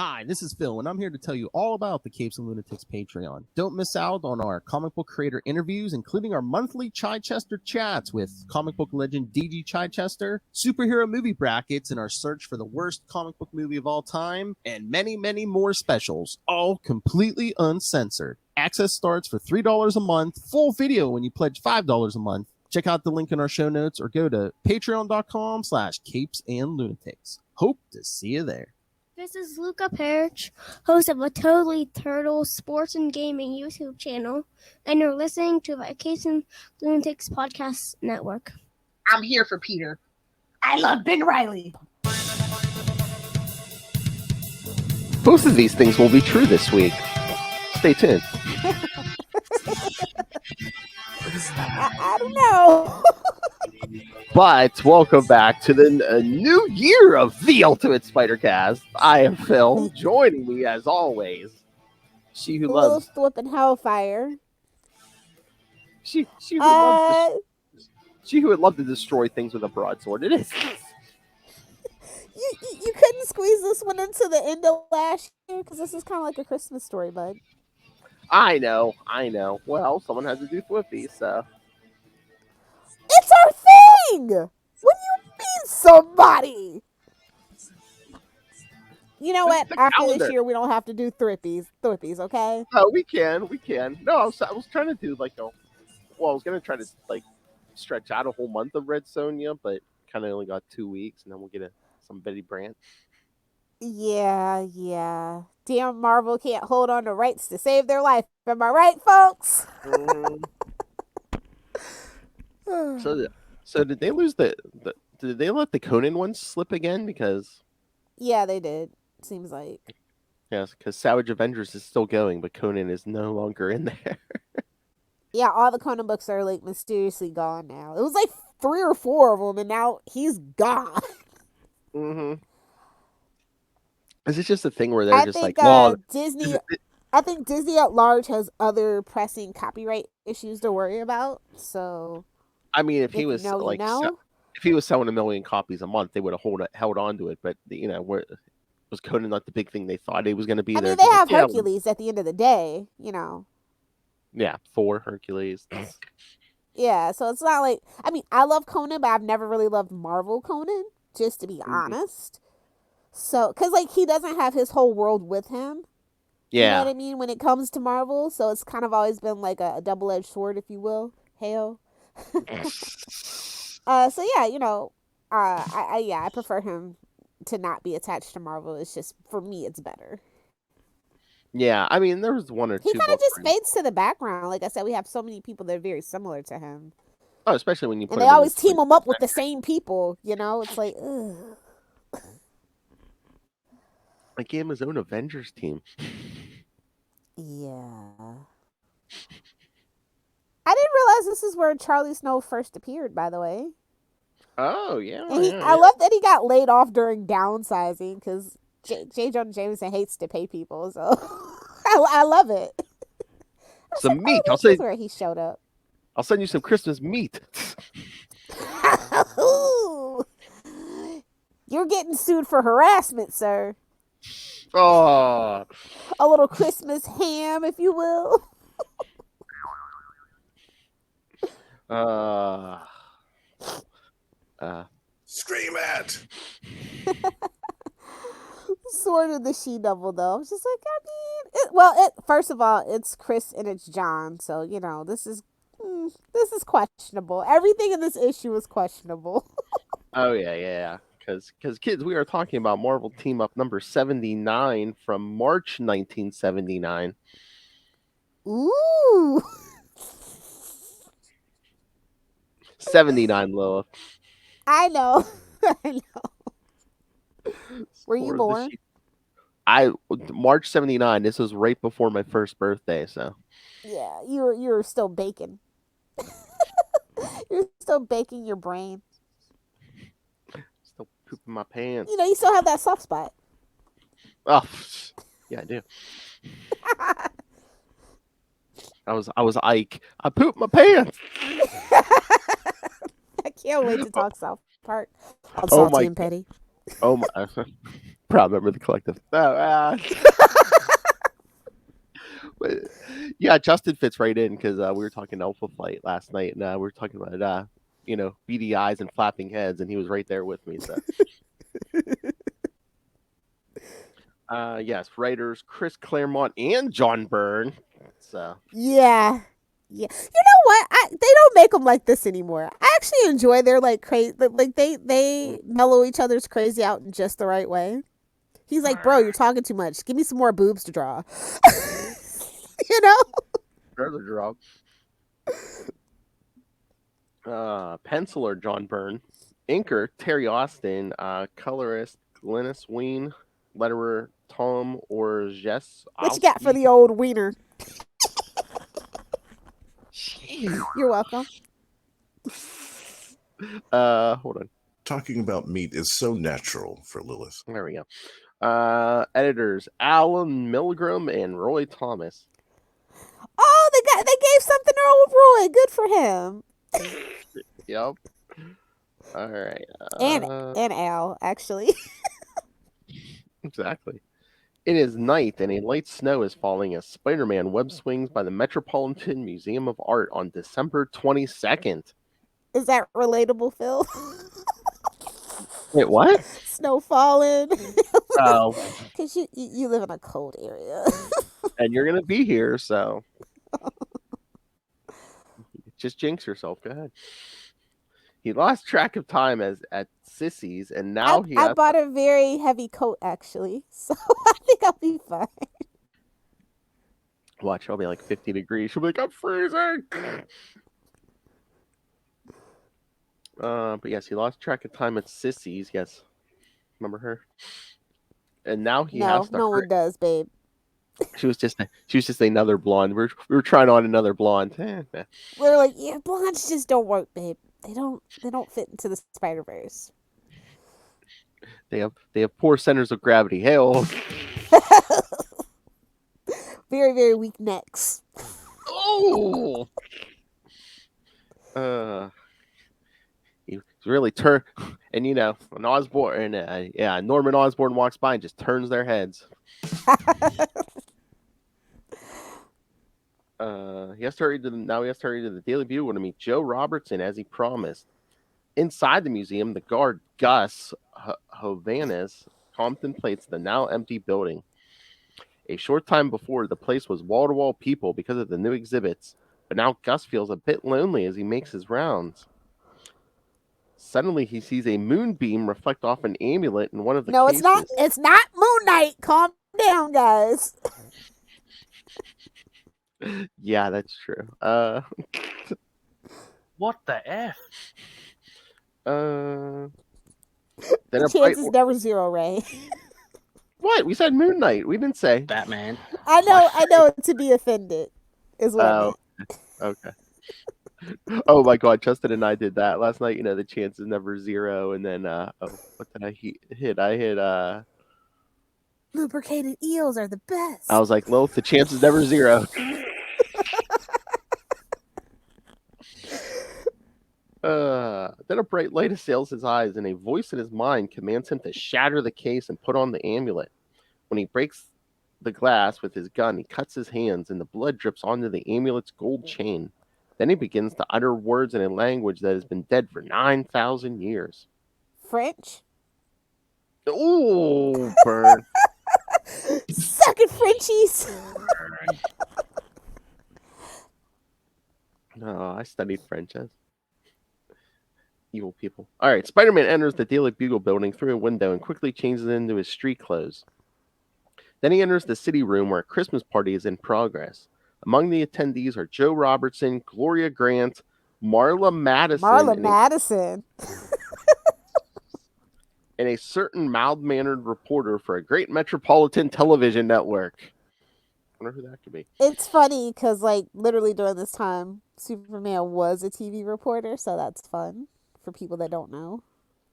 Hi, this is Phil, and I'm here to tell you all about the Capes and Lunatics Patreon. Don't miss out on our comic book creator interviews, including our monthly Chichester chats with comic book legend D.G. Chichester, superhero movie brackets in our search for the worst comic book movie of all time, and many, many more specials, all completely uncensored. Access starts for $3 a month, full video when you pledge $5 a month. Check out the link in our show notes or go to patreon.com/CapesandLunatics. Hope to see you there. This is Luca Perich, host of a Totally Turtle sports and gaming YouTube channel, and you're listening to the Capes and Lunatics Podcast Network. I'm here for Peter. I love Ben Riley. Both of these things will be true this week. Stay tuned. I don't know. But welcome back to the new year of the Ultimate Spider-Cast. I am Phil. Joining me, as always, she who loves flipping hellfire. She who would love to destroy things with a broadsword. It is. You couldn't squeeze this one into the end of last year because this is kind of like a Christmas story, bud. I know. Well, someone had to do Flippy, so. It's our thing! What do you mean, somebody? You know what? After this year, we don't have to do Thrippies, okay? Oh, we can. No, I was trying to do I was going to try to stretch out a whole month of Red Sonja, but kind of only got 2 weeks, and then we'll get some Betty Brant. Yeah. Damn, Marvel can't hold on to rights to save their life. Am I right, folks? So did they lose did they let the Conan one slip again? Because yeah, they did. Seems like. Yes, because Savage Avengers is still going, but Conan is no longer in there. Yeah, all the Conan books are mysteriously gone now. It was 3 or 4 of them, and now he's gone. Mm-hmm. Is it just a thing where they're Disney? I think Disney at large has other pressing copyright issues to worry about. So, I mean, if he was if he was selling 1 million copies a month, they would have held on to it. But was Conan not the big thing they thought it was going to be? I mean, they have Hercules at the end of the day, Yeah, 4 Hercules. Yeah, so it's not I love Conan, but I've never really loved Marvel Conan, just to be honest. So, because he doesn't have his whole world with him. Yeah. You know what I mean? When it comes to Marvel. So it's kind of always been a double-edged sword, if you will. Hail. So yeah, I prefer him to not be attached to Marvel. It's just, for me, it's better. Yeah, I mean, there was 1 or 2. He kind of just fades to the background. Like I said, we have so many people that are very similar to him. Oh, especially when you put and they always team him up with the same people, It's ugh. I gave him his own Avengers team. Yeah. I didn't realize this is where Charlie Snow first appeared, by the way. Oh, yeah. I love that he got laid off during downsizing because J. Jonah Jameson hates to pay people, so I love it. Some meat. This is where he showed up. I'll send you some Christmas meat. You're getting sued for harassment, sir. Oh. A little Christmas ham, if you will. Scream at. Sort of the she-devil, though. I was just first of all, it's Chris and it's John, so this is questionable. Everything in this issue is questionable. Oh yeah. Because kids, we are talking about Marvel Team Up number 79 from March 1979. Ooh. 79, Lilith. I know. Were you born? March 79. This was right before my first birthday, so. Yeah, you were still baking. You're still baking your brain. Still pooping my pants. You still have that soft spot. Oh, yeah, I do. I was Ike. I pooped my pants. I can't wait to talk South Park. I'm salty and petty. Oh my! Proud member of the collective. But, yeah, Justin fits right in because we were talking Alpha Flight last night, and we were talking about beady eyes and flapping heads, and he was right there with me. So, yes, writers Chris Claremont and John Byrne. So, Yeah. You know what? They don't make them like this anymore. I actually enjoy their like crazy, like they mellow each other's crazy out in just the right way. He's like, bro, you're talking too much. Give me some more boobs to draw. You know? there's a drop. Penciler John Byrne, inker Terry Austin, colorist Glynis Ween, letterer Tom Orjes. What you got for the old wiener? You're welcome. Hold on. Talking about meat is so natural for Lilith. There we go. Editors Alan Milgram and Roy Thomas. Oh, they gave something to old Roy. Good for him. Yep. All right. And Al, actually. Exactly. It is night, and a light snow is falling as Spider-Man web swings by the Metropolitan Museum of Art on December 22nd. Is that relatable, Phil? Wait, what? Snow falling. Oh. Because you live in a cold area. And you're going to be here, so. Just jinx yourself. Go ahead. He lost track of time at Sissy's, and now I bought a very heavy coat, actually. So I think I'll be fine. Watch, I'll be like 50 degrees. She'll be like, I'm freezing. But yes, he lost track of time at Sissy's. Yes. Remember her? And now he has to no one does, babe. She was just another blonde. We were trying on another blonde. We're like, yeah, blondes just don't work, babe. They don't fit into the Spider-Verse. They have poor centers of gravity. Hell. Very, very weak necks. Oh. He's really turned, and when Osborn and Norman Osborn walks by and just turns their heads. He has to hurry to the Daily Bugle to meet Joe Robertson as he promised. Inside the museum, the guard Gus Hovanes contemplates the now empty building. A short time before, the place was wall-to-wall people because of the new exhibits, but now Gus feels a bit lonely as he makes his rounds. Suddenly, he sees a moonbeam reflect off an amulet in one of the cases. It's not. It's not Moon Knight. Calm down, guys. Yeah, that's true. What the F? The chance is never zero, Ray. What? We said Moon Knight. We didn't say Batman. I know. To be offended is what I meant. Okay. Oh my God, Justin and I did that last night. The chance is never zero, and then what did I hit? I hit Lubricated eels are the best. I was like, Lilith, the chance is never zero. Then a bright light assails his eyes, and a voice in his mind commands him to shatter the case and put on the amulet. When he breaks the glass with his gun, he cuts his hands, and the blood drips onto the amulet's gold chain. Then he begins to utter words in a language that has been dead for 9,000 years. French? Ooh, burn. Suck it, Frenchies. No, I studied French. Evil people. All right, Spider-Man enters the Daily Bugle building through a window and quickly changes into his street clothes. Then he enters the city room where a Christmas party is in progress. Among the attendees are Joe Robertson, Gloria Grant, Marla Madison. And a certain mild-mannered reporter for a great metropolitan television network. I wonder who that could be. It's funny because, literally during this time, Superman was a TV reporter, so that's fun for people that don't know.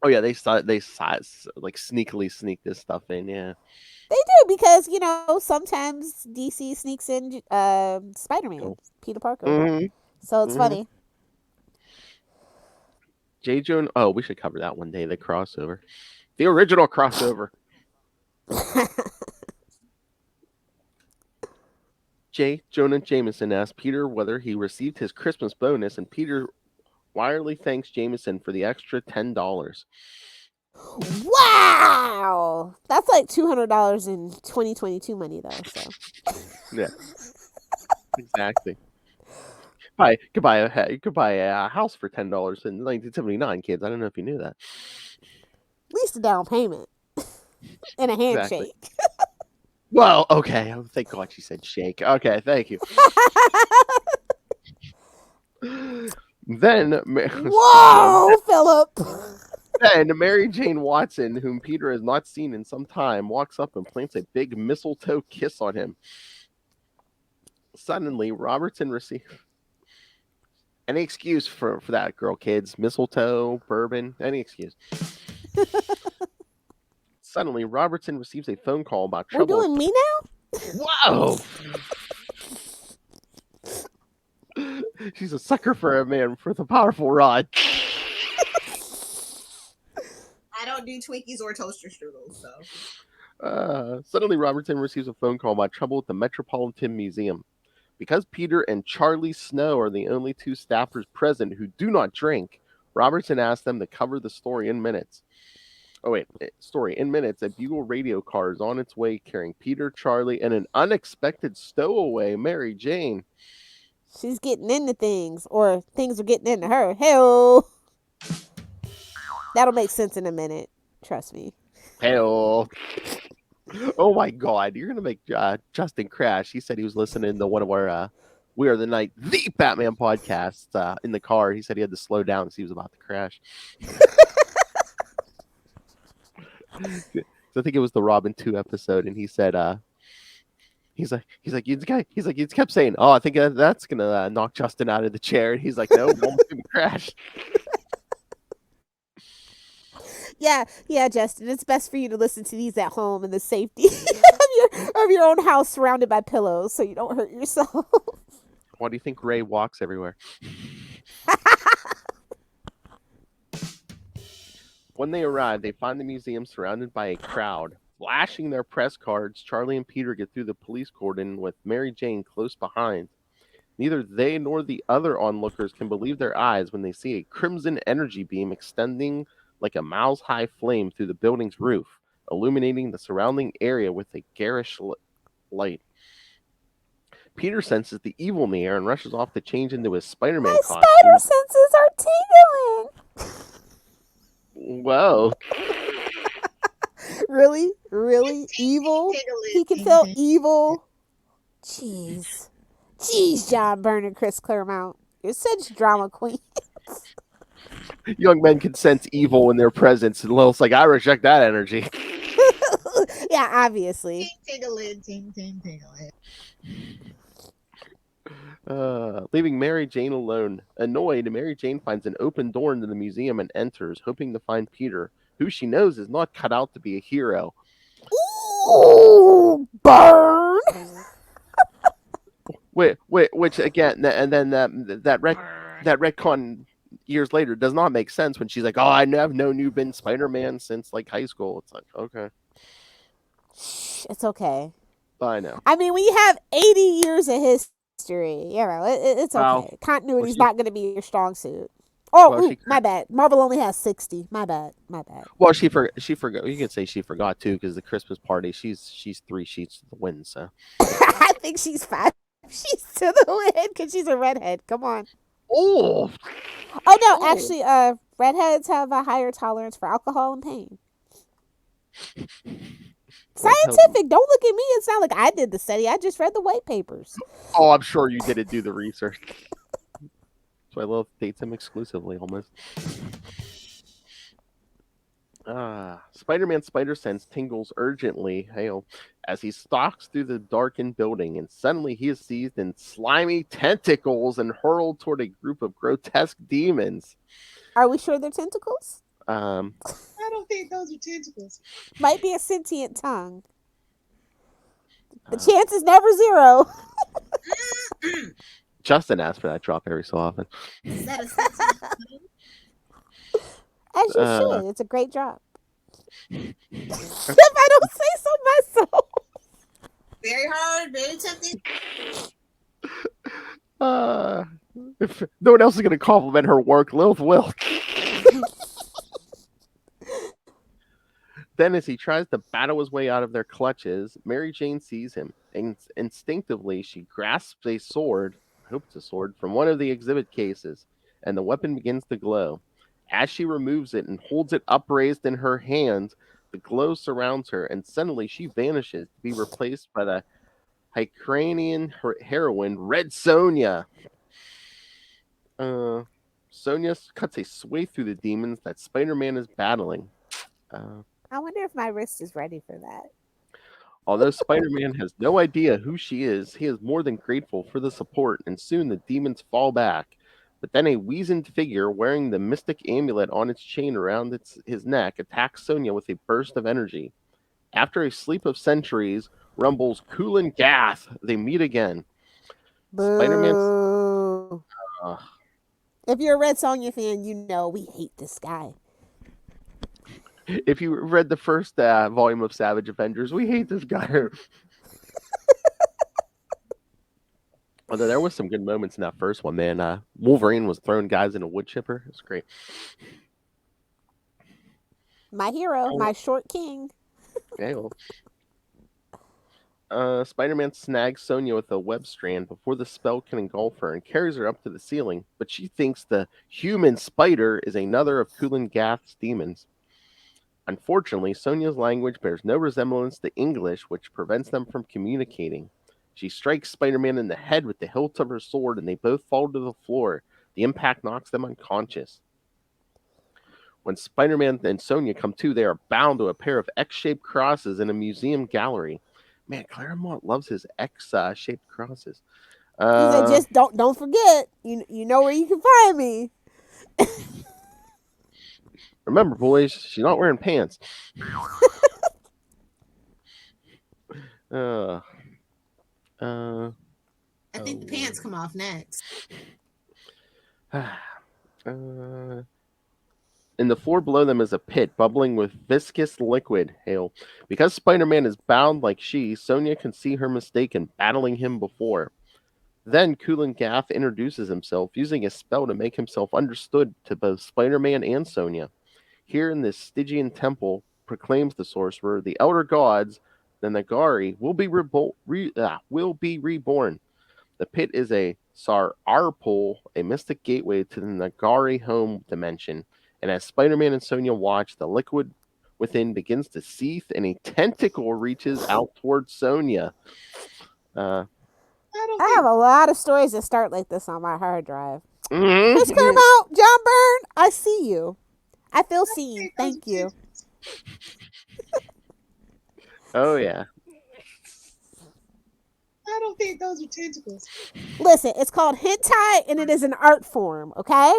Oh yeah, they sneakily sneak this stuff in. Yeah, they do because sometimes DC sneaks in Spider-Man, Peter Parker. Mm-hmm. So it's funny. J. Jonah. Oh, we should cover that one day. The crossover, the original crossover. Jonah Jameson asked Peter whether he received his Christmas bonus, and Peter wirely thanks Jameson for the extra $10. Wow, that's like $200 in 2022 money, though. So Yeah, exactly. You could buy a house for $10 in 1979, kids. I don't know if you knew that. at least a down payment and a handshake. Exactly. Well, okay. Oh, thank God she said shake. Okay, thank you. Then, Whoa, Philip. Then Mary Jane Watson, whom Peter has not seen in some time, walks up and plants a big mistletoe kiss on him. Suddenly, Robertson receives any excuse for that, girl, kids. Mistletoe, bourbon, any excuse. Suddenly, Robertson receives a phone call about We're trouble. doing me now? Whoa! She's a sucker for a man with a powerful rod. I don't do Twinkies or toaster strudels, so. Suddenly, Robertson receives a phone call about trouble at the Metropolitan Museum. Because Peter and Charlie Snow are the only two staffers present who do not drink, Robertson asks them to cover the story in minutes. In minutes, a Bugle radio car is on its way carrying Peter, Charlie, and an unexpected stowaway, Mary Jane. She's getting into things, or things are getting into her. Hey-oh. That'll make sense in a minute. Trust me. Hell. Oh my God, you're gonna make Justin crash. He said he was listening to one of our We Are the Night, the Batman podcast in the car. He said he had to slow down because he was about to crash. I think it was the Robin 2 episode, and he said, he's like, he kept saying, "Oh, I think that's gonna knock Justin out of the chair." And he's like, "No, don't make him crash." Yeah, Justin. It's best for you to listen to these at home in the safety of your own house, surrounded by pillows, so you don't hurt yourself. Why do you think Ray walks everywhere? When they arrive, they find the museum surrounded by a crowd. Flashing their press cards, Charlie and Peter get through the police cordon with Mary Jane close behind. Neither they nor the other onlookers can believe their eyes when they see a crimson energy beam extending like a mile-high flame through the building's roof, illuminating the surrounding area with a garish light. Peter senses the evil in the air and rushes off to change into his Spider-Man My costume. spider senses are tingling. Whoa. Really? Evil? He can feel evil? Jeez, John Byrne and Chris Claremont. You're such drama queen. Young men can sense evil in their presence, and Lilith's like, I reject that energy. Yeah, obviously. Ting-ting-a-lid. Leaving Mary Jane alone. Annoyed, Mary Jane finds an open door into the museum and enters, hoping to find Peter, who she knows is not cut out to be a hero. Ooh, burn! Which again, and then that retcon years later does not make sense when she's like, "Oh, I've known you've been Spider-Man since like high school." It's like, okay, it's okay. I know. I mean, when you have 80 years of history, you know, it's okay. Well, Continuity's not going to be your strong suit. Oh, my bad. Marvel only has 60. My bad. Well, she forgot. You could say she forgot too, because the Christmas party, she's 3 sheets to the wind. So I think she's 5 sheets to the wind because she's a redhead. Come on. Oh no! Actually, redheads have a higher tolerance for alcohol and pain. Scientific. Don't look at me. It's not like I did the study. I just read the white papers. Oh, I'm sure you didn't do the research. So I love dates him exclusively almost. Spider-Man Spider Sense tingles urgently, as he stalks through the darkened building, and suddenly he is seized in slimy tentacles and hurled toward a group of grotesque demons. Are we sure they're tentacles? I don't think those are tentacles. Might be a sentient tongue. The chance is never 0. Justin asks for that drop every so often. Is that a sentient tongue? As you should. It's a great drop. If I don't say so something? If no one else is going to compliment her work, Lilith will. Then, as he tries to battle his way out of their clutches, Mary Jane sees him, and instinctively she grasps a sword, I hope it's a sword, from one of the exhibit cases, and the weapon begins to glow. As she removes it and holds it upraised in her hand, the glow surrounds her, and suddenly she vanishes to be replaced by the Hykranian heroine, Red Sonja. Sonja cuts a swathe through the demons that Spider-Man is battling. I wonder if my wrist is ready for that. Although Spider-Man has no idea who she is, he is more than grateful for the support, and soon the demons fall back. But then a weazened figure wearing the mystic amulet on its chain around his neck attacks Sonja with a burst of energy. After a sleep of centuries, rumbles Kulan Gath. They meet again. Spider-Man's... Boo. If you're a Red Sonja fan, you know we hate this guy. If you read the first volume of Savage Avengers, we hate this guy. Although there was some good moments in that first one, man. Wolverine was throwing guys in a wood chipper. It was great. My hero, my short king. Yeah, well. Spider-Man snags Sonja with a web strand before the spell can engulf her and carries her up to the ceiling, but she thinks the human spider is another of Kulan Gath's demons. Unfortunately, Sonja's language bears no resemblance to English, which prevents them from communicating. She strikes Spider-Man in the head with the hilt of her sword, and they both fall to the floor. The impact knocks them unconscious. When Spider-Man and Sonja come to, they are bound to a pair of X-shaped crosses in a museum gallery. Man, Claremont loves his X-shaped crosses. He said, just don't forget. You know where you can find me. Remember, boys, she's not wearing pants. I think the pants come off next. In the floor below them is a pit bubbling with viscous liquid hail. Because Spider-Man is bound like she, Sonja can see her mistake in battling him before. Then Kulan Gath introduces himself, using a spell to make himself understood to both Spider-Man and Sonja. Here in this Stygian temple, proclaims the sorcerer, the elder gods, the Nagari, will be reborn. The pit is a Sar-Arpol, a mystic gateway to the Nagari home dimension. And as Spider-Man and Sonja watch, the liquid within begins to seethe, and a tentacle reaches out towards Sonja. I have a lot of stories that start like this on my hard drive. Mm-hmm. Chris Claremont, John Byrne, I see you. I feel seen. Thank you. Oh, yeah. I don't think those are tentacles. Listen, it's called hentai, and it is an art form, okay?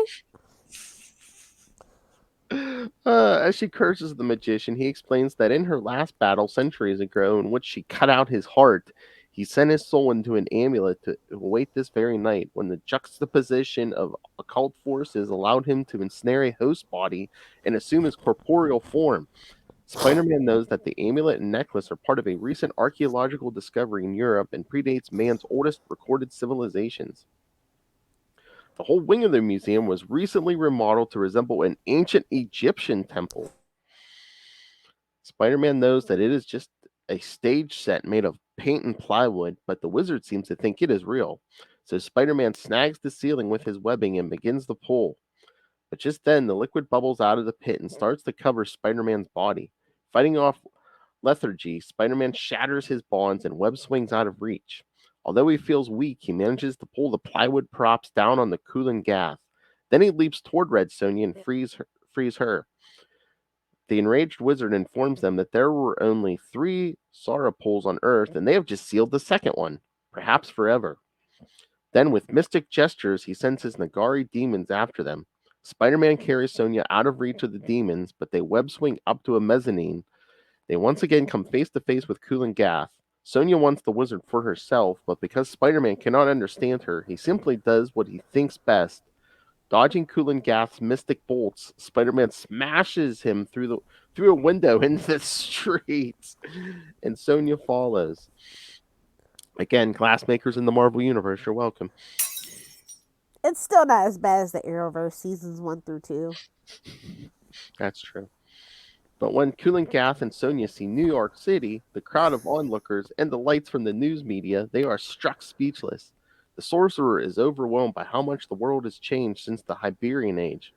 As she curses the magician, he explains that in her last battle centuries ago, in which she cut out his heart, he sent his soul into an amulet to await this very night, when the juxtaposition of occult forces allowed him to ensnare a host body and assume his corporeal form. Spider-Man knows that the amulet and necklace are part of a recent archaeological discovery in Europe and predates man's oldest recorded civilizations. The whole wing of the museum was recently remodeled to resemble an ancient Egyptian temple. Spider-Man knows that it is just a stage set made of paint and plywood, but the wizard seems to think it is real. So Spider-Man snags the ceiling with his webbing and begins to pull. But just then, the liquid bubbles out of the pit and starts to cover Spider-Man's body. Fighting off lethargy, Spider-Man shatters his bonds and web swings out of reach. Although he feels weak, he manages to pull the plywood props down on the Kulan Gath. Then he leaps toward Red Sonja and frees her. The enraged wizard informs them that there were only 3 Sarapols on Earth, and they have just sealed the second one, perhaps forever. Then, with mystic gestures, he sends his Nagari demons after them. Spider-Man carries Sonja out of reach of the demons, but they web swing up to a mezzanine. They once again come face to face with Kulan Gath. Sonja wants the wizard for herself, but because Spider-Man cannot understand her, he simply does what he thinks best. Dodging Kulan Gath's mystic bolts, Spider-Man smashes him through a window into the streets, and Sonja follows. Again, glassmakers in the Marvel Universe, you're welcome. It's still not as bad as the Arrowverse seasons 1 through 2. That's true. But when Kulan Gath and Sonja see New York City, the crowd of onlookers, and the lights from the news media, they are struck speechless. The sorcerer is overwhelmed by how much the world has changed since the Hyberian Age.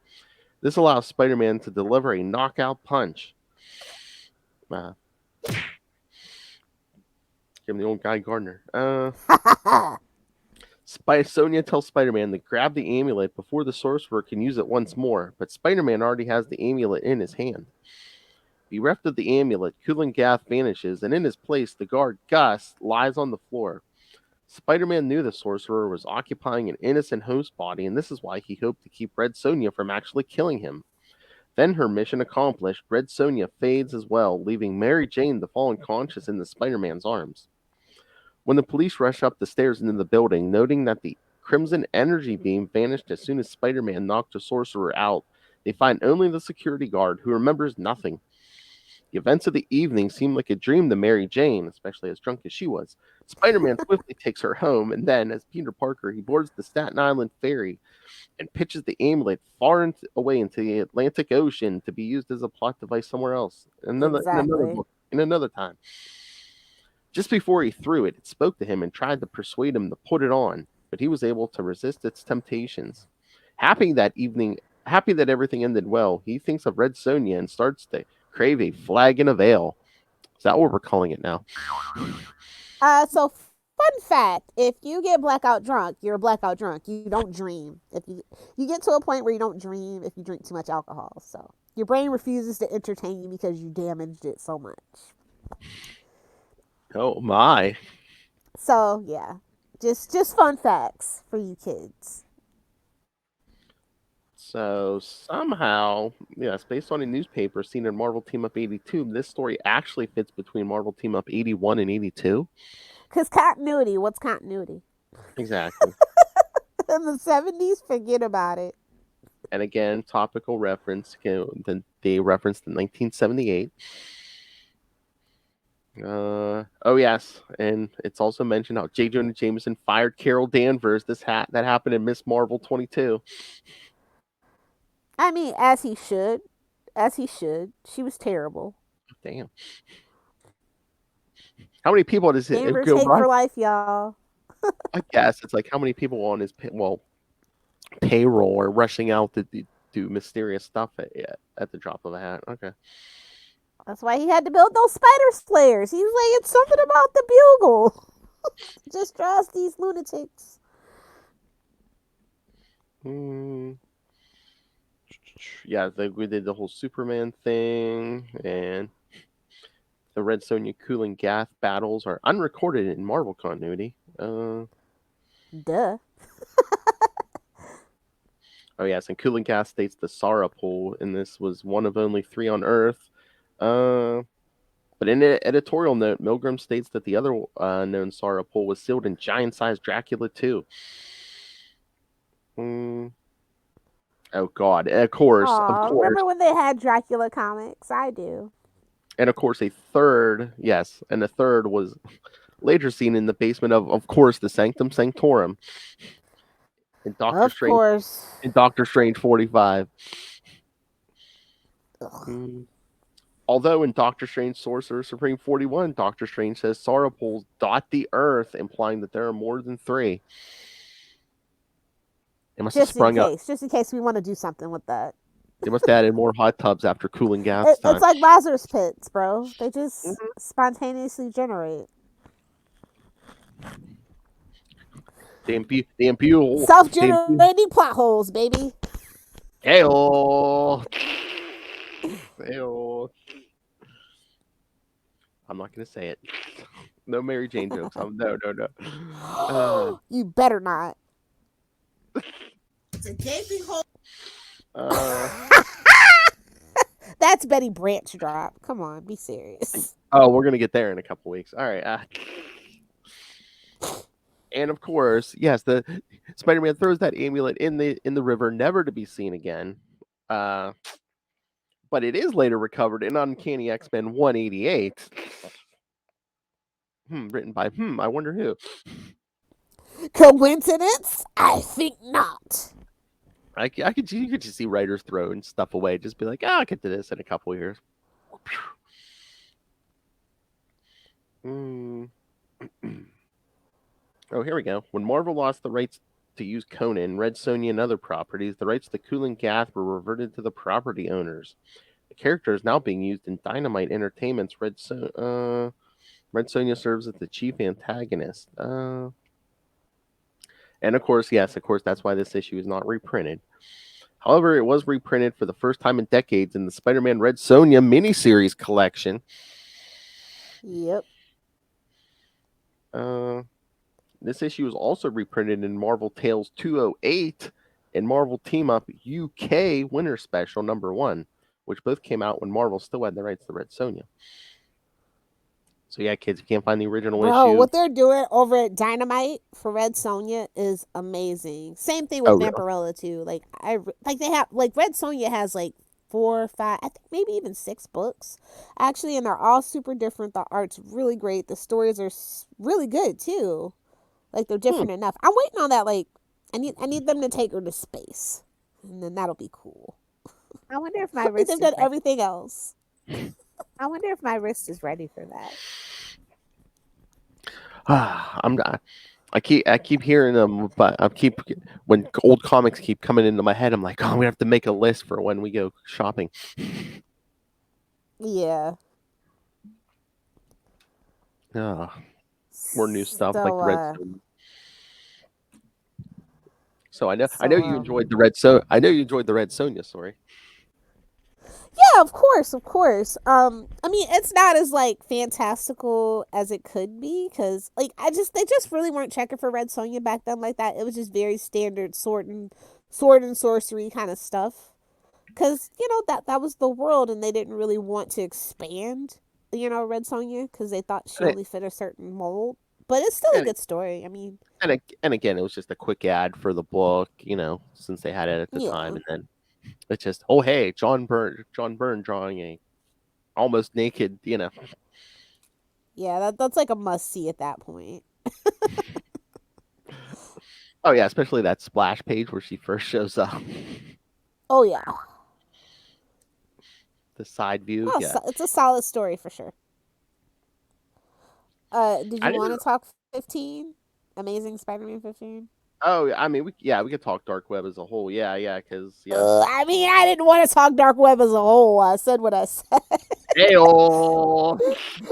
This allows Spider-Man to deliver a knockout punch. Give him the old Guy Gardner. Sonja tells Spider-Man to grab the amulet before the sorcerer can use it once more, but Spider-Man already has the amulet in his hand. Bereft of the amulet, Kulan Gath vanishes, and in his place, the guard Gus lies on the floor. Spider-Man knew the sorcerer was occupying an innocent host body, and this is why he hoped to keep Red Sonja from actually killing him. Then, her mission accomplished, Red Sonja fades as well, leaving Mary Jane to fall unconscious in the Spider-Man's arms. When the police rush up the stairs into the building, noting that the crimson energy beam vanished as soon as Spider-Man knocked the sorcerer out, they find only the security guard, who remembers nothing. The events of the evening seem like a dream to Mary Jane, especially as drunk as she was. Spider-Man swiftly takes her home, and then, as Peter Parker, he boards the Staten Island ferry and pitches the amulet far away into the Atlantic Ocean to be used as a plot device somewhere else. In another time. Just before he threw it, it spoke to him and tried to persuade him to put it on, but he was able to resist its temptations. Happy that everything ended well, he thinks of Red Sonja and starts to crave a flagon of ale. Is that what we're calling it now? So fun fact, if you get blackout drunk, you're blackout drunk. You don't dream. If you get to a point where you don't dream if you drink too much alcohol. So your brain refuses to entertain you because you damaged it so much. Oh my. So yeah. Just fun facts for you kids. So somehow, yes, based on a newspaper seen in Marvel Team Up 82, this story actually fits between Marvel Team Up 81 and 82. Because continuity, what's continuity? Exactly. In the 70s, forget about it. And again, topical reference, they referenced in 1978. Oh yes, and it's also mentioned how J. Jonah Jameson fired Carol Danvers. That happened in Miss Marvel 22. I mean, as he should. She was terrible. Damn. How many people does it Danvers go hate by? for life, y'all. I guess it's like how many people on his payroll are rushing out to do mysterious stuff at the drop of a hat. Okay. That's why he had to build those spider slayers. He's like, it's something about the bugle. Just draws these lunatics. Yeah, we did the whole Superman thing, and the Red Sonja Kulan Gath battles are unrecorded in Marvel continuity. Duh. Oh yes, and Kulan Gath states the Sara pool, and this was one of only 3 on Earth. But in an editorial note, Milgram states that the other known Sara pool was sealed in giant-sized Dracula 2. Oh God! Of course. Remember when they had Dracula comics? I do. And of course, a third was later seen in the basement of course, the Sanctum Sanctorum. In Doctor Strange 45. Although in Doctor Strange Sorcerer Supreme 41, Doctor Strange says Sara pools dot the Earth, implying that there are more than 3. It must have sprung up. Just in case we want to do something with that. They must have added more hot tubs after Kulan Gath's time. It's like Lazarus pits, bro. They just spontaneously generate. They imbue self-generating plot holes, baby. Heyo. I'm not gonna say it. No Mary Jane jokes. No. You better not. It's a gaping hole. That's Betty Branch drop. Come on, be serious. Oh, we're gonna get there in a couple weeks. All right. And of course, yes, the Spider-Man throws that amulet in the river, never to be seen again. But it is later recovered in Uncanny X-Men 188. written by I wonder who. Coincidence? I think not. You could just see writers throwing stuff away, just be like, I'll get to this in a couple of years. Oh, here we go. When Marvel lost the rights to use Conan, Red Sonja, and other properties, the rights to Kulan Gath were reverted to the property owners. The character is now being used in Dynamite Entertainment's Red Sonja serves as the chief antagonist. And of course, that's why this issue is not reprinted. However, it was reprinted for the first time in decades in the Spider-Man Red Sonja miniseries collection. Yep. This issue was also reprinted in Marvel Tales 208 and Marvel Team Up UK Winter Special #1, which both came out when Marvel still had the rights to Red Sonja. So yeah, kids, if you can't find the original issue, what they're doing over at Dynamite for Red Sonja is amazing. Same thing with Vampirella too. Like they have Red Sonja has 4 or 5, I think maybe even 6 books actually, and they're all super different. The art's really great. The stories are really good too. They're different enough. I'm waiting on that. I need them to take her to space, and then that'll be cool. I wonder if my wrist. They've done everything else. I wonder if my wrist is ready for that. I keep hearing them, but when old comics keep coming into my head, I'm like, we have to make a list for when we go shopping. Yeah. More new stuff like the Red Sonja. So I know you enjoyed the Red Sonja. I know you enjoyed the Red Sonja story. Yeah, of course. I mean, it's not as fantastical as it could be because they just really weren't checking for Red Sonja back then like that. It was just very standard sword and sorcery kind of stuff. Because that was the world, and they didn't really want to expand Red Sonja because they thought she only fit a certain mold. But it's still a good story. I mean, and again, it was just a quick ad for the book, since they had it at the time, and then it's just, hey, John Byrne drawing a almost naked, Yeah, that's a must see at that point. Oh yeah, especially that splash page where she first shows up. Oh yeah. The side view. It's a solid story for sure. Did you want to talk 15? Amazing Spider-Man 15? Oh, I mean, we could talk Dark Web as a whole. Because I mean, I didn't want to talk Dark Web as a whole. I said what I said. Hey-oh.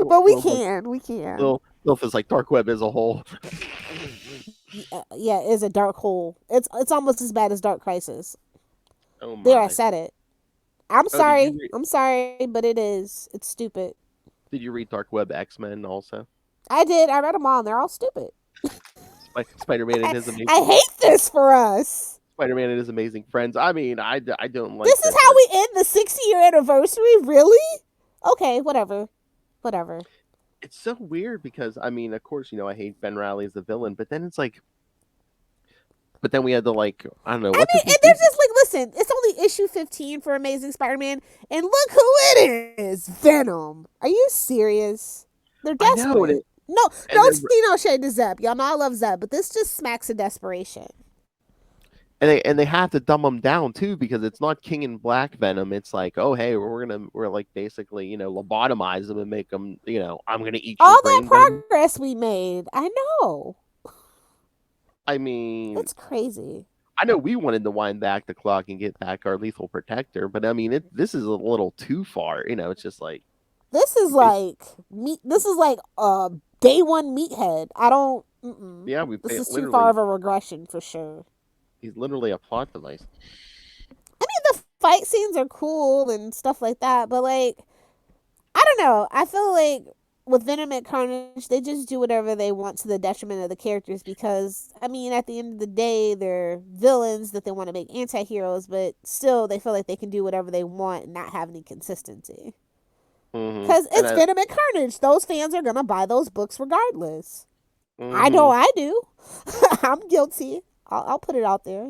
But we can. Lilith is like Dark Web as a whole. Yeah, it's a dark hole. It's almost as bad as Dark Crisis. Oh my. There, I said it. I'm sorry, but it is. It's stupid. Did you read Dark Web X-Men also? I did. I read them all, and they're all stupid. Spider-Man and his amazing. I hate this for us. Spider-Man and his amazing friends. I mean, I don't like. This is how we end the 60-year anniversary. Really? Okay, whatever. It's so weird because I mean, of course, I hate Ben Reilly as the villain, but then it's but then we had to I don't know. I mean, and they're just listen, it's only issue 15 for Amazing Spider-Man, and look who it is, Venom. Are you serious? They're desperate. No shade to Zeb. Y'all know I love Zeb, but this just smacks of desperation. And they have to dumb them down too because it's not King and Black Venom. It's hey, we're basically lobotomize them and make them I'm gonna eat all your that brain, progress we made. I know. I mean, it's crazy. I know we wanted to wind back the clock and get back our Lethal Protector, but I mean, this is a little too far. It's just this is This is day one meathead. I don't. Yeah, this is too far of a regression for sure. He's literally a plot device. I mean, the fight scenes are cool and stuff like that, but I don't know. I feel with Venom and Carnage, they just do whatever they want to the detriment of the characters because, I mean, at the end of the day, they're villains that they want to make anti-heroes, but still they feel like they can do whatever they want and not have any consistency. Because it's Venom and Carnage. Those fans are going to buy those books regardless. I know I do. I'm guilty. I'll put it out there,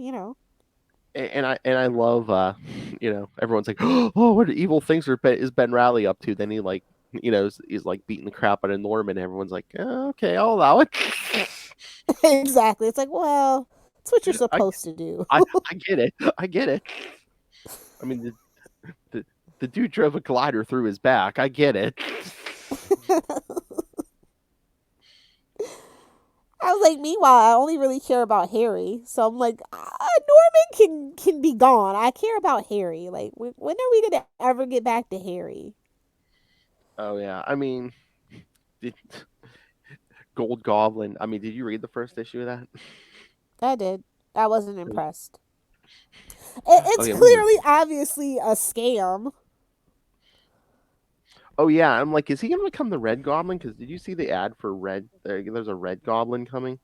And I love, everyone's like, oh, what evil things is Ben Reilly up to? Then he is like beating the crap out of Norman. Everyone's like, okay, I'll allow it. Exactly. It's like, well, it's what you're I, supposed to do. I get it. I get it. I mean, the dude drove a glider through his back. I get it. I was like, meanwhile, I only really care about Harry. So I'm like, Norman can be gone. I care about Harry. Like, when are we gonna ever get back to Harry? Oh yeah. I mean, Gold Goblin. I mean, did you read the first issue of that? I did. I wasn't impressed. It's Okay. clearly, obviously, a scam. Oh yeah. I'm like, is he gonna become the Red Goblin? Because did you see the ad for Red? There's a Red Goblin coming.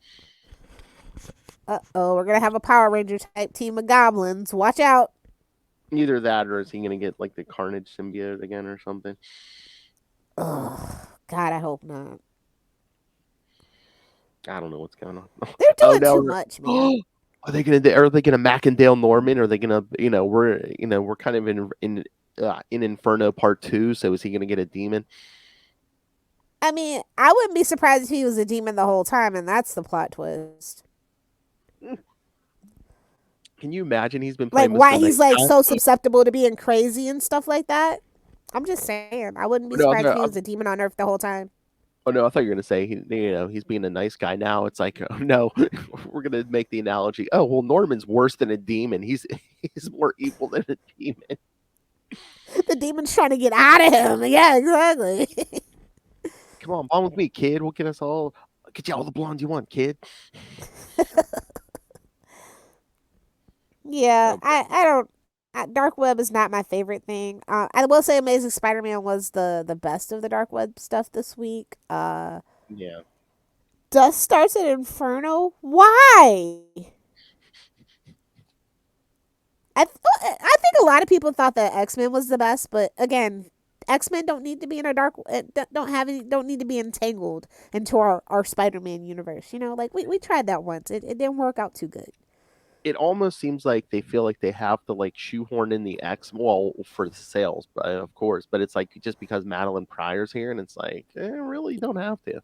We're gonna have a Power Ranger type team of goblins. Watch out. Either that, or is he gonna get like the Carnage symbiote again or something? Ugh, God, I hope not. I don't know what's going on. They're doing no. too much, man. Are they gonna Mackendale Norman? Are they gonna we're kind of in Inferno Part 2? So is he gonna get a demon? I mean, I wouldn't be surprised if he was a demon the whole time, and that's the plot twist. Can you imagine he's been Like playing why Mr. he's Nice like Guy? so susceptible to being crazy and stuff like that? I'm just saying, I wouldn't be No, surprised no, if he was a demon on Earth the whole time. Oh no, I thought you were gonna say he's being a nice guy now. It's like, oh no, we're gonna make the analogy. Oh well, Norman's worse than a demon. He's more evil than a demon. The demon's trying to get out of him. Yeah, exactly. Come on, bond with me, kid. We'll get you all the blonde you want, kid. Yeah, I don't. Dark Web is not my favorite thing. I will say Amazing Spider-Man was the best of the Dark Web stuff this week. Yeah. Dust starts at Inferno. Why? I think a lot of people thought that X-Men was the best, but again, X-Men don't need to be in a don't need to be entangled into our Spider-Man universe. Like we tried that once. It didn't work out too good. It almost seems like they feel like they have to like shoehorn in the X, well, for the sales, but of course. But it's like just because Madeline Pryor's here, and it's like, really don't have to.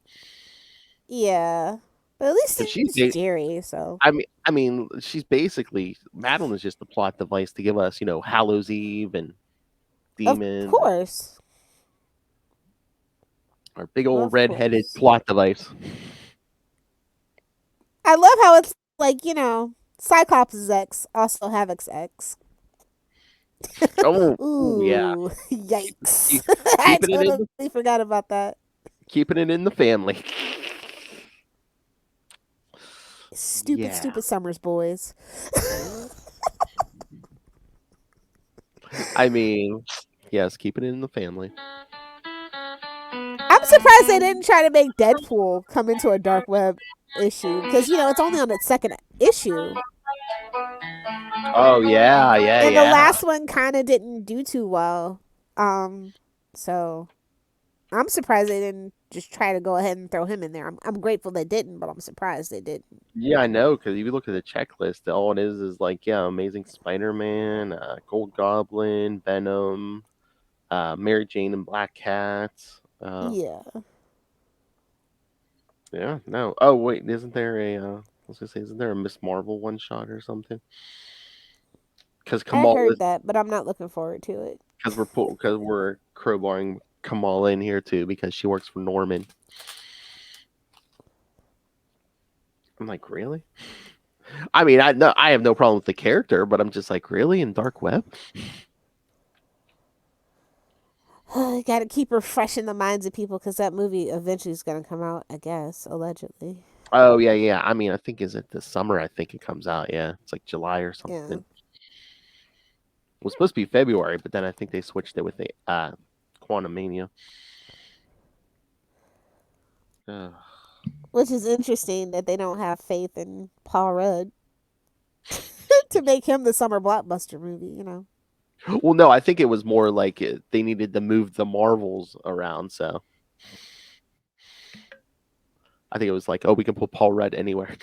Yeah, but at least She's it's Jerry. So I mean, she's basically Madeline is just the plot device to give us, Hallows Eve and Demon. Of course. Our big old red-headed plot device. I love how it's like, Cyclops' ex, also Havoc's ex. Oh, Ooh, yeah. Yikes. I totally forgot about that. Keeping it in the family. Stupid Summers boys. I mean, yes, keeping it in the family. I'm surprised they didn't try to make Deadpool come into a Dark Web issue because, it's only on its second issue. Oh, yeah. And the last one kind of didn't do too well. So I'm surprised they didn't just try to go ahead and throw him in there. I'm grateful they didn't, but I'm surprised they didn't. Yeah, I know, because if you look at the checklist, all it is like, Amazing Spider-Man, Gold Goblin, Venom, Mary Jane and Black Cat. Yeah. Yeah, no. Oh, wait, isn't there a Miss Marvel one-shot or something? Because I heard that, but I'm not looking forward to it. Because we're crowbarring Kamala in here too because she works for Norman. I'm like, really? I mean, I have no problem with the character, but I'm just like, really, in Dark Web? Got to keep her fresh in the minds of people because that movie eventually is going to come out, I guess, allegedly. Oh yeah. I mean, I think is it this summer? I think it comes out. Yeah, it's like July or something. Yeah. It was supposed to be February, but then I think they switched it with the Quantum Mania. Which is interesting that they don't have faith in Paul Rudd to make him the summer blockbuster movie, Well, no, I think it was more like they needed to move the Marvels around, so I think it was like, oh, we can put Paul Rudd anywhere.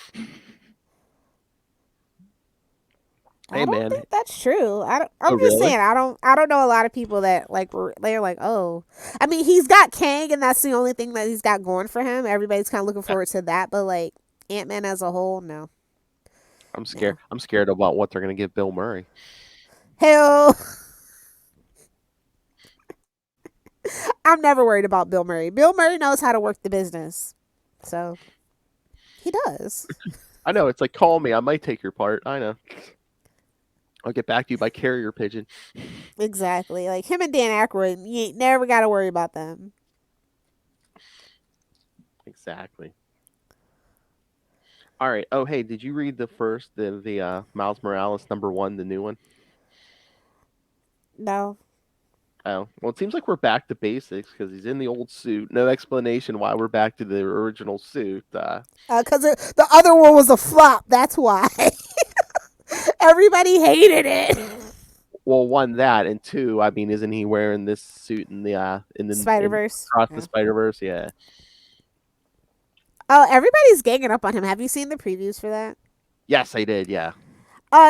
Hey, I don't man. think that's true. I'm Oh, just really? saying. I don't know a lot of people that like they're like, oh, I mean, he's got Kang, and that's the only thing that he's got going for him. Everybody's kind of looking forward to that, but like Ant-Man as a whole, no, I'm scared. no. I'm scared about what they're gonna give Bill Murray. Hell, I'm never worried about Bill Murray. Bill Murray knows how to work the business, so he does. I know. It's like, call me. I might take your part. I know. I'll get back to you by carrier pigeon. Exactly. Like him and Dan Aykroyd, you ain't never got to worry about them. Exactly. All right. Oh, hey, did you read the Miles Morales #1, the new one? No, Oh, well, it seems like we're back to basics because he's in the old suit. No explanation why we're back to the original suit. because the other one was a flop. That's why everybody hated it. Well, one that, and two, I mean, isn't he wearing this suit in Spider-Verse. across Yeah. the Spider-Verse? Yeah. Oh, everybody's ganging up on him. Have you seen the previews for that? Yes, I did. Yeah.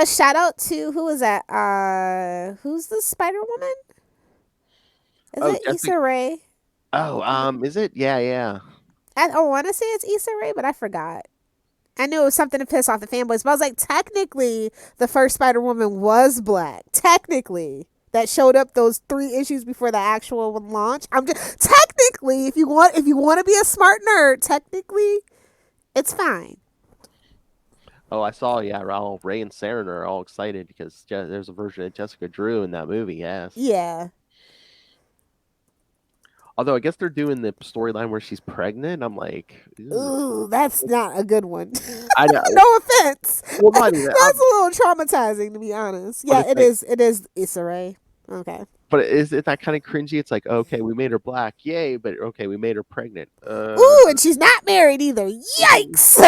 Shout out to who was that? Who's the Spider Woman? Is Oh, it Jessica. Issa Rae? Oh, is it? Yeah, yeah. I want to say it's Issa Rae, but I forgot. I knew it was something to piss off the fanboys, but I was like, technically, the first Spider Woman was black. Technically, that showed up those 3 issues before the actual one launch. I'm just technically, if you want to be a smart nerd, technically, it's fine. Oh, I saw. Yeah, Raul, Ray, and Saren are all excited because there's a version of Jessica Drew in that movie. Yes. Yeah. Although I guess they're doing the storyline where she's pregnant. I'm like, ew. Ooh, that's not a good one. I know. No offense. Well, not even. That's a little traumatizing, to be honest. Yeah, it's it is Issa Rae. Okay. But is it that kind of cringy? It's like, okay, we made her black, yay! But okay, we made her pregnant. Ooh, and she's not married either. Yikes!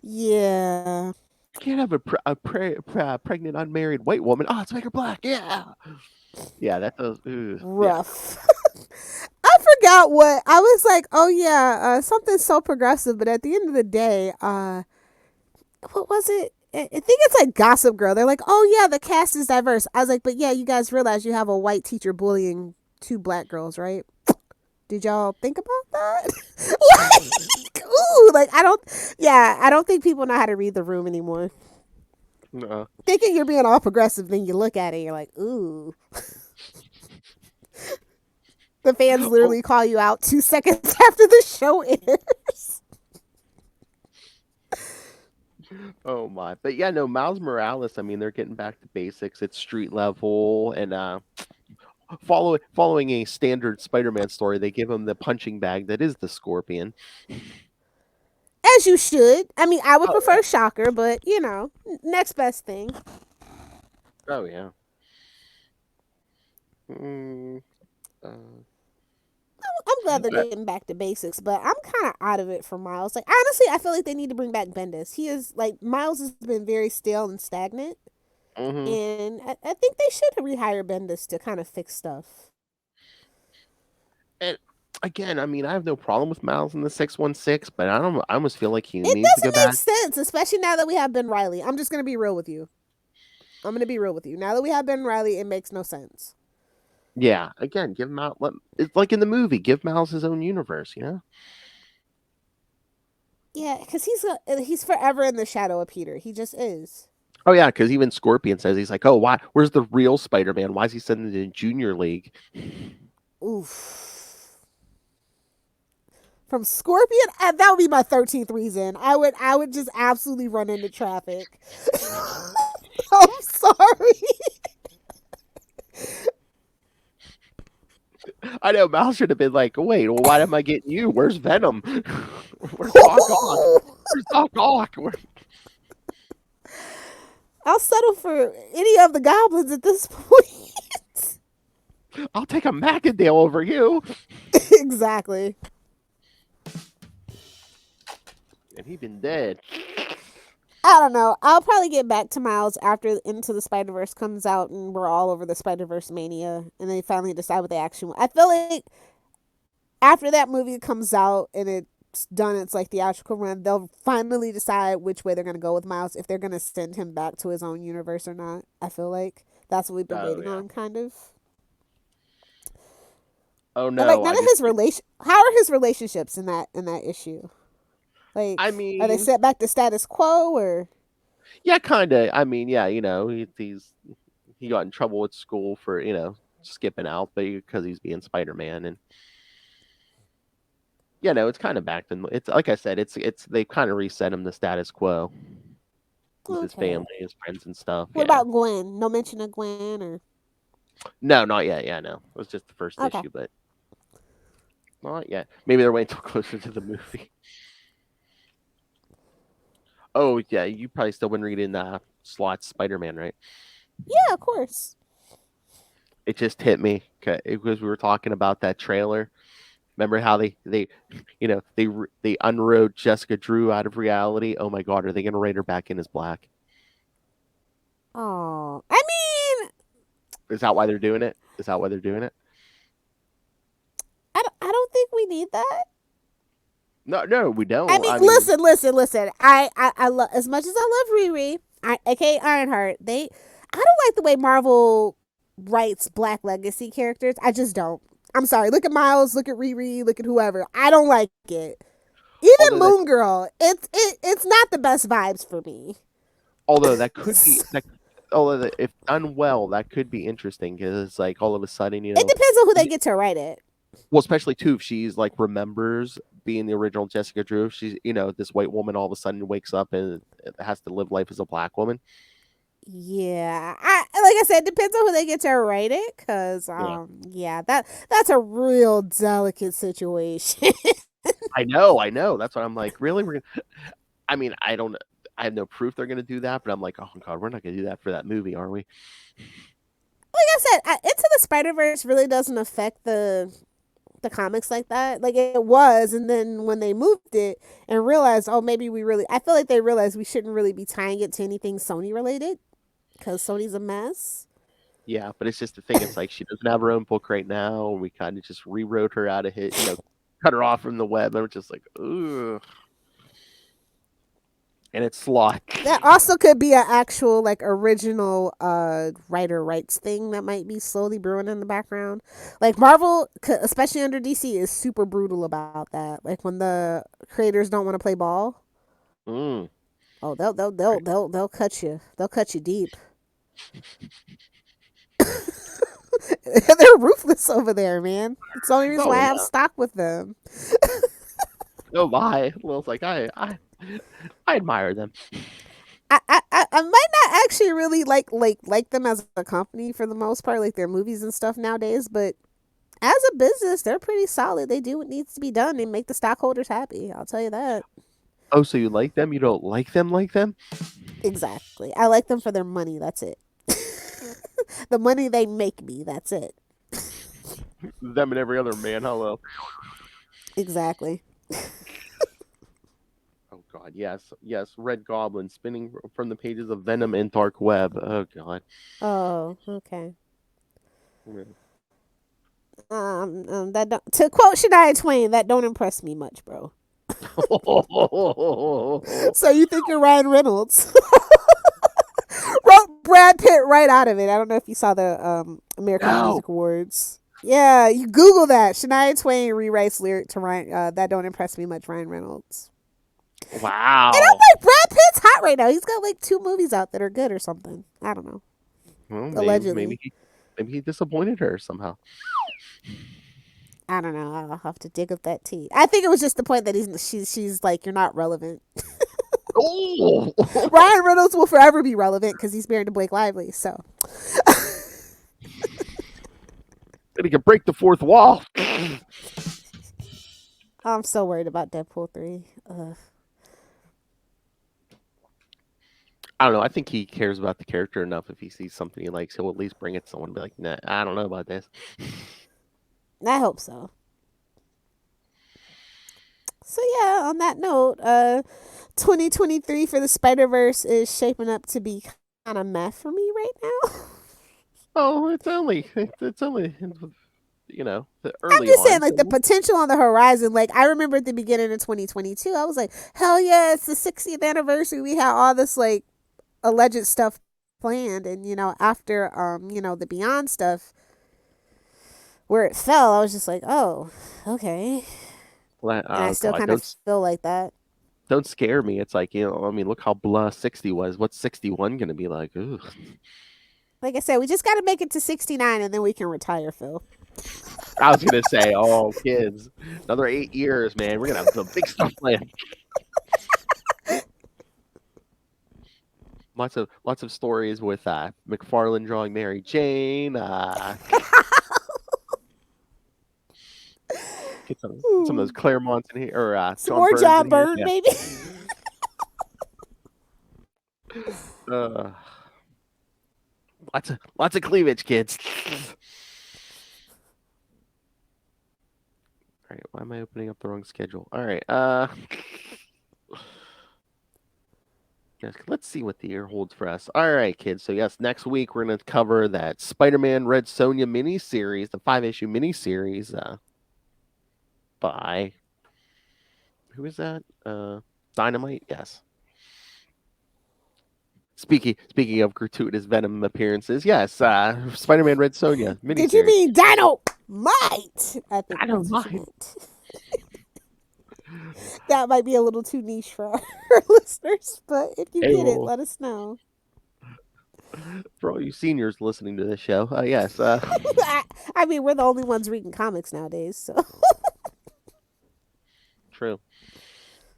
Yeah. You can't have a pregnant unmarried white woman. Oh, let's make her black. Yeah. Yeah, that does. Rough. I forgot what I was like. Oh yeah, something so progressive. But at the end of the day, what was it? I think it's like Gossip Girl. They're like, oh yeah, the cast is diverse. I was like, but yeah, you guys realize you have a white teacher bullying 2 black girls, right? Did y'all think about that? Like, ooh, like I don't think people know how to read the room anymore. No. Thinking you're being all progressive, then you look at it, you're like, ooh. The fans literally call you out 2 seconds after the show airs. Oh my! But yeah, no, Miles Morales. I mean, they're getting back to basics. It's street level and following a standard Spider-Man story. They give him the punching bag that is the Scorpion. As you should. I mean, I would prefer Shocker, but you know, next best thing. Oh yeah. I'm glad they're getting back to basics, but I'm kind of out of it for Miles. Like, honestly, I feel like they need to bring back Bendis. He is, like, Miles has been very stale and stagnant. Mm-hmm. And I think they should rehire Bendis to kind of fix stuff. And again, I mean, I have no problem with Miles in the 616, but I almost feel like he It needs to doesn't go make back. sense, especially now that we have Ben Reilly. I'm just going to be real with you. Now that we have Ben Reilly, it makes no sense. Yeah, again, give him out. It's like in the movie, give Miles his own universe, you know? Yeah, because he's forever in the shadow of Peter. He just is. Oh yeah, because even Scorpion says he's like, oh, why? Where's the real Spider-Man? Why is he sending it in Junior League? Oof. From Scorpion, that would be my 13th reason. I would just absolutely run into traffic. I'm sorry. I know Miles should have been like, wait, well, why am I getting you? Where's Venom? Where's Doc Ock? Where's Doc Ock? I'll settle for any of the goblins at this point. I'll take a Macadale over you. Exactly. And he been dead. I don't know. I'll probably get back to Miles after Into the Spider-Verse comes out and we're all over the Spider-Verse mania and they finally decide what they actually want. I feel like after that movie comes out and it it's done its like theatrical run, they'll finally decide which way they're gonna go with Miles, if they're gonna send him back to his own universe or not. I feel like that's what we've been waiting on, kind of. Oh And like no! none of his how are his relationships in that issue? Like, I are they mean, set back to status quo or? yeah, kind of. I mean, yeah, he got in trouble at school for skipping out, because he's being Spider-Man, and it's kind of back to it's like I said, it's they kind of reset him to status quo with his Okay. family, his friends, and stuff. What about Gwen? No mention of Gwen or? No, not yet. Yeah, no, it was just the first Okay. issue, but not yet. Maybe they're waiting until closer to the movie. Oh yeah, you probably still been reading Slott's Spider-Man, right? Yeah, of course. It just hit me because we were talking about that trailer. Remember how they unrode Jessica Drew out of reality? Oh my God, are they going to write her back in as Black? Oh, I mean, Is that why they're doing it? Is that why they're doing it? I don't think we need that. No, we don't. I mean, listen. I love, as much as I love Riri, aka Ironheart. I don't like the way Marvel writes Black Legacy characters. I just don't. I'm sorry. Look at Miles. Look at Riri. Look at whoever. I don't like it. Even Moon Girl. It's not the best vibes for me. Although that could be. Although if done well, that could be interesting, because it's like all of a sudden, It depends on who they get to write it. Well, especially too if she's like remembers being the original Jessica Drew. She's this white woman all of a sudden wakes up and has to live life as a Black woman. Yeah, like I said, it depends on who they get to write it, because that's a real delicate situation. I know. That's what I'm like. Really, I mean, I have no proof they're gonna do that, but I'm like, oh God, we're not gonna do that for that movie, are we? Like I said, Into the Spider-Verse really doesn't affect the comics like that. Like it was, and then when they moved it and realized, oh, maybe I feel like they realized we shouldn't really be tying it to anything Sony related, because Sony's a mess. Yeah, but it's just the thing. It's like she doesn't have her own book right now. We kind of just rewrote her out of cut her off from the web. And we're just like, ugh. And it's Slott. That also could be an actual like original writer rights thing that might be slowly brewing in the background. Like Marvel, especially under DC, is super brutal about that. Like when the creators don't want to play ball. Mm. Oh, they'll cut you. They'll cut you deep. They're ruthless over there, man. It's the only reason why I have stock with them. Oh my! Well, it's like I admire them. I might not actually really like them as a company for the most part, like their movies and stuff nowadays, but as a business, they're pretty solid. They do what needs to be done and make the stockholders happy. I'll tell you that. Oh, so you like them? You don't like them like them? Exactly. I like them for their money. That's it. The money they make me. That's it. Them and every other man. Hello. Exactly. Oh God, yes. Red Goblin spinning from the pages of Venom and Dark Web. Oh God. Oh, okay. Yeah. To quote Shania Twain, that don't impress me much, bro. So you think you're Ryan Reynolds? Wrote Brad Pitt right out of it. I don't know if you saw the American Music Awards. Yeah, you Google that. Shania Twain rewrites lyric to Ryan. That don't impress me much. Ryan Reynolds. Wow. And I'm like, Brad Pitt's hot right now. He's got like 2 movies out that are good or something. I don't know. Well, Allegedly. Maybe he disappointed her somehow. I don't know. I'll have to dig up that tea. I think it was just the point that she's like, you're not relevant. Oh. Ryan Reynolds will forever be relevant because he's married to Blake Lively. So. And he can break the fourth wall. I'm so worried about Deadpool 3. Ugh. I don't know. I think he cares about the character enough. If he sees something he likes, he'll at least bring it to someone and be like, nah, I don't know about this. I hope so. So yeah, on that note, 2023 for the Spider-Verse is shaping up to be kind of meh for me right now. Oh, it's only the I'm early just on. saying, like, the potential on the horizon. Like, I remember at the beginning of 2022, I was like, hell yeah, it's the 60th anniversary. We had all this, like, alleged stuff planned. And, after, the Beyond stuff, where it fell, I was just like, oh, okay. And I Oh still God, kind of feel like that. don't scare me. It's like, look how blah 60 was. What's 61 going to be like? Ooh. Like I said, we just got to make it to 69 and then we can retire, Phil. I was going to say, oh, kids, another 8 years, man. We're going to have some big stuff planned. Lots of stories with McFarlane drawing Mary Jane. Get some of those Claremonts in here, or some more Burns John in here. Byrne, Yeah. maybe. Lots of cleavage, kids. All right, why am I opening up the wrong schedule? All right, yes, let's see what the year holds for us. All right, kids. So yes, next week we're going to cover that Spider-Man Red Sonja miniseries, the 5-issue miniseries, by who is that? Dynamite. Yes. Speaking of gratuitous Venom appearances, yes, Spider-Man Red Sonja miniseries. Did you mean Dynamite? I think that's what you Dynamite. meant. That might be a little too niche for our listeners, but if you get it, let us know. For all you seniors listening to this show, yes. I mean, we're the only ones reading comics nowadays, so. True.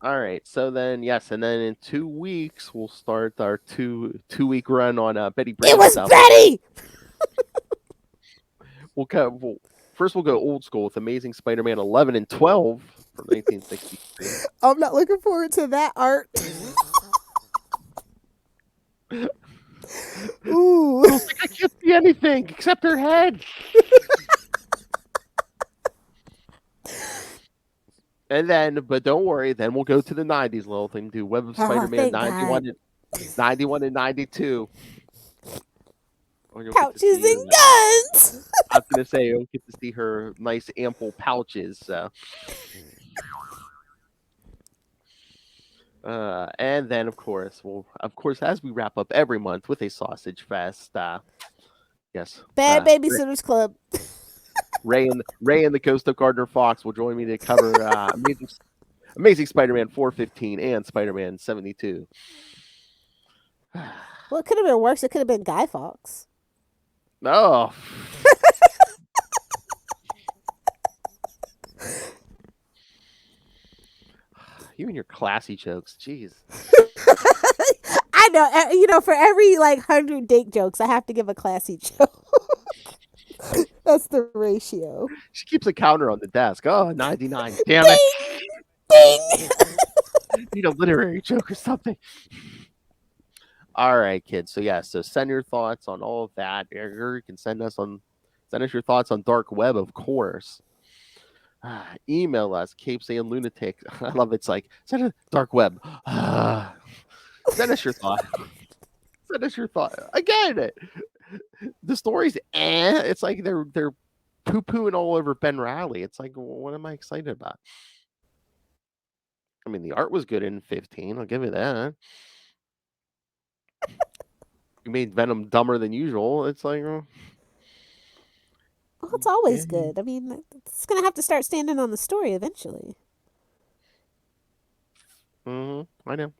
All right, so then yes, and then in 2 weeks we'll start our two-week run on Betty Brant. It was stuff. Betty. First we'll go old school with Amazing Spider-Man 11 and 12 from 1963. I'm not looking forward to that art. Ooh. I can't see anything except her head. And then, but don't worry, then we'll go to the 90s, little thing, do Web of Spider-Man 91 and 92. Pouches and guns. I was going to say, you'll get to see her nice, ample pouches. So. And then, of course, as we wrap up every month with a sausage fest, yes. Bad Babysitters Club. Ray and the Ghost of Gardner Fox will join me to cover Amazing Spider-Man 415 and Spider-Man 72. Well, it could have been worse. It could have been Guy Fawkes. Oh. You and your classy jokes, jeez. I know. For every 100 date jokes, I have to give a classy joke. That's the ratio. She keeps a counter on the desk. Oh, 99. Damn it. Ding! Need a literary joke or something. All right, kids. So send your thoughts on all of that. You can send us your thoughts on Dark Web, of course. Email us, CapesandLunatics. I love it's like send a Dark Web. Send us your thought. Send us your thought. Again, the story's it's like they're poo-pooing all over Ben Riley. It's like, what am I excited about? I mean, the art was good in 15. I'll give you that. You made Venom dumber than usual. It's like, well, it's always good. I mean, it's gonna have to start standing on the story eventually. I know.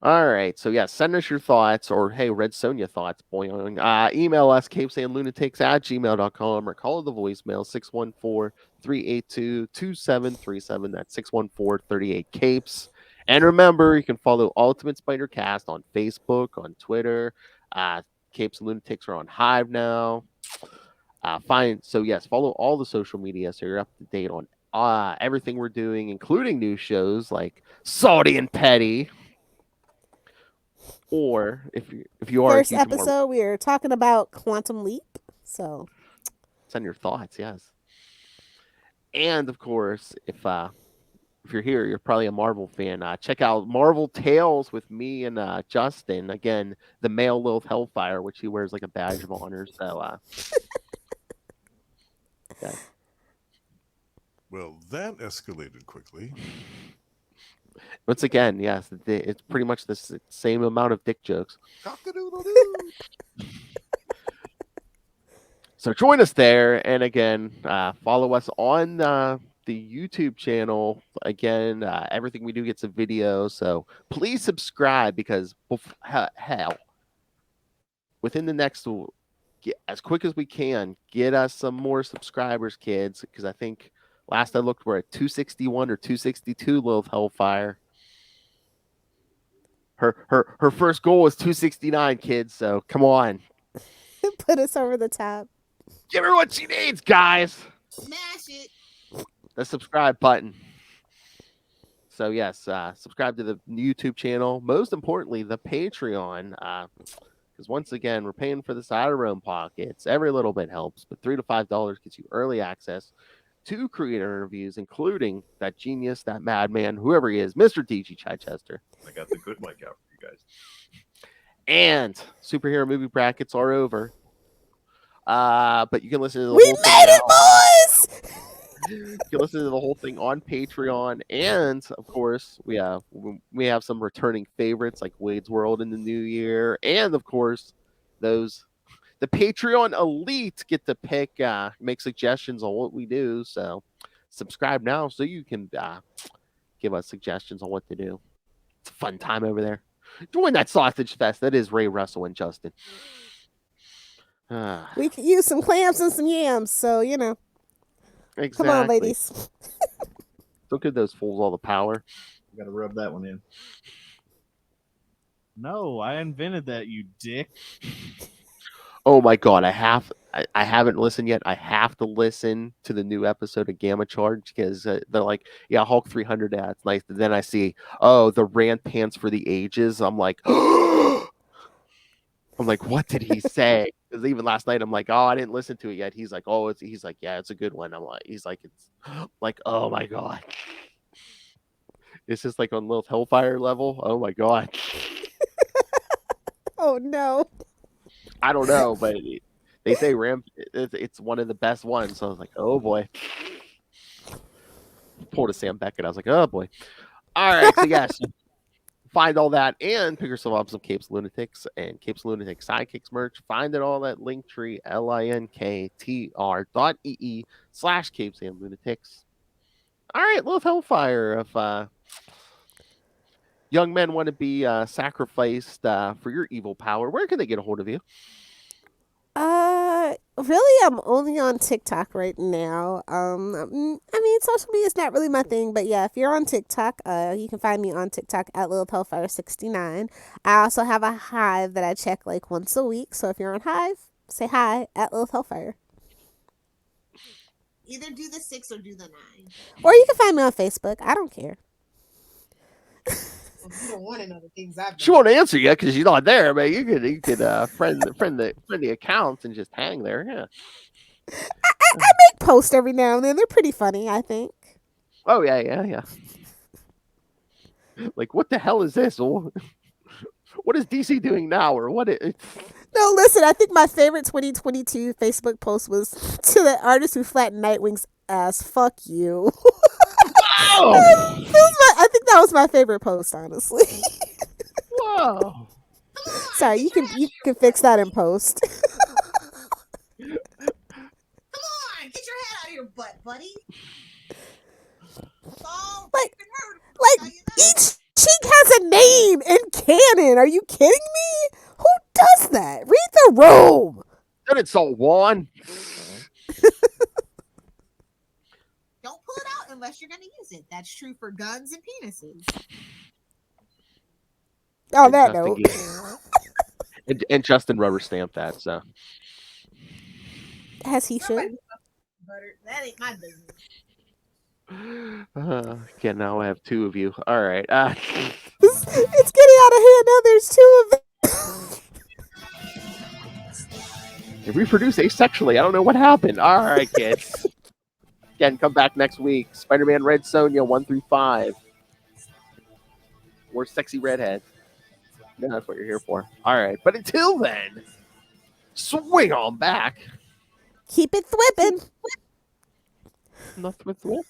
All right, so send us your thoughts, or hey, Red Sonja thoughts, boing. Email us, capesandlunatics@gmail.com, or call the voicemail 614-382-2737. That's 614-38-CAPES. And remember, you can follow Ultimate Spider Cast on Facebook, on Twitter. Capes and Lunatics are on Hive now. Follow all the social media so you're up to date on everything we're doing, including new shows like Salty and Petty. Or if you are first episode, we are talking about Quantum Leap. So send your thoughts, yes. And of course, if you're here, you're probably a Marvel fan. Check out Marvel Tales with me and Justin. Again, the male Lilith Hellfire, which he wears like a badge of honor. So Okay. Well, that escalated quickly. Once again, yes, it's pretty much the same amount of dick jokes. Cock-a-doodle-doo. So join us there, and again, follow us on the YouTube channel. Again, everything we do gets a video, so please subscribe because hell, within the next, as quick as we can, get us some more subscribers, kids. Because I think last I looked, we're at 261 or 262. Lilith Hellfire. Her first goal was 269, kids. So come on, Put us over the top. give her what she needs, guys. Smash it. The subscribe button. So yes, subscribe to the YouTube channel. Most importantly, the Patreon, because once again, we're paying for this out of our own pockets. Every little bit helps, but $3 to $5 gets you early access to creator interviews, including that genius, that madman, whoever he is, Mr. DG Chichester. I got the good mic out for you guys. And superhero movie brackets are over. But you can listen to the We whole thing made it, now. boys! You can listen to the whole thing on Patreon, and of course, we have some returning favorites like Wade's World in the new year, and of course, the Patreon elite get to pick, make suggestions on what we do. So, subscribe now so you can give us suggestions on what to do. It's a fun time over there. Join that sausage fest. That is Ray Russell and Justin. We could use some clams and some yams, so you know. Exactly. Come on, ladies. Don't give those fools all the power. You got to rub that one in. No, I invented that, you dick. Oh my god, I haven't listened yet. I have to listen to the new episode of Gamma Charge because they're like, yeah, Hulk 300, that's nice. And then I see, oh, the Rand Pants for the Ages. I'm like, what did he say? Because even last night, I'm like, oh, I didn't listen to it yet. He's like, he's like, yeah, it's a good one. I'm like, he's like, it's like, oh my god, it's just like on Lilith Hellfire level. Oh my god. Oh no. I don't know, but they say it's one of the best ones. So I was like, oh boy. Pulled a Sam Beckett. I was like, oh boy. All right, so yes. Find all that and pick yourself up some Capes Lunatics and Capes Lunatics Sidekicks merch. Find it all at Linktree, linktr.ee/Capes and Lunatics. All right, Lilith Hellfire. If young men want to be sacrificed for your evil power, where can they get a hold of you? Really, I'm only on TikTok right now. I mean, social media is not really my thing, but yeah, if you're on TikTok, you can find me on TikTok at Lilith Hellfire 69. I also have a Hive that I check like once a week, so if you're on Hive, say hi at Lilith Hellfire. Either do the 6 or do the 9. Or you can find me on Facebook. I don't care. You don't want to know the things I've done. She won't answer you because she's not there, but you could friend the accounts and just hang there. Yeah. I make posts every now and then. They're pretty funny, I think. Oh yeah. Like, what the hell is this? What is DC doing now, or what? No, listen. I think my favorite 2022 Facebook post was to the artist who flattened Nightwing's ass. Fuck you. Wow. I think that was my favorite post, honestly. Whoa. Sorry, you can fix that in post. Come on, get your head out of your butt, buddy. Like each cheek has a name in canon. Are you kidding me? Who does that? Read the room. Don't insult Juan. Don't pull it out unless you're going to use it. That's true for guns and penises. On that note. And Justin rubber stamped that, so. As he should. That ain't my business. Again, now I have two of you. All right. It's getting out of hand. Now there's two of them. They reproduce asexually. I don't know what happened. All right, kids. Again, come back next week. Spider-Man Red Sonja 1 through 5. Or sexy redhead. Yeah, that's what you're here for. All right. But until then, swing on back. Keep it thwipping. Nothing with what?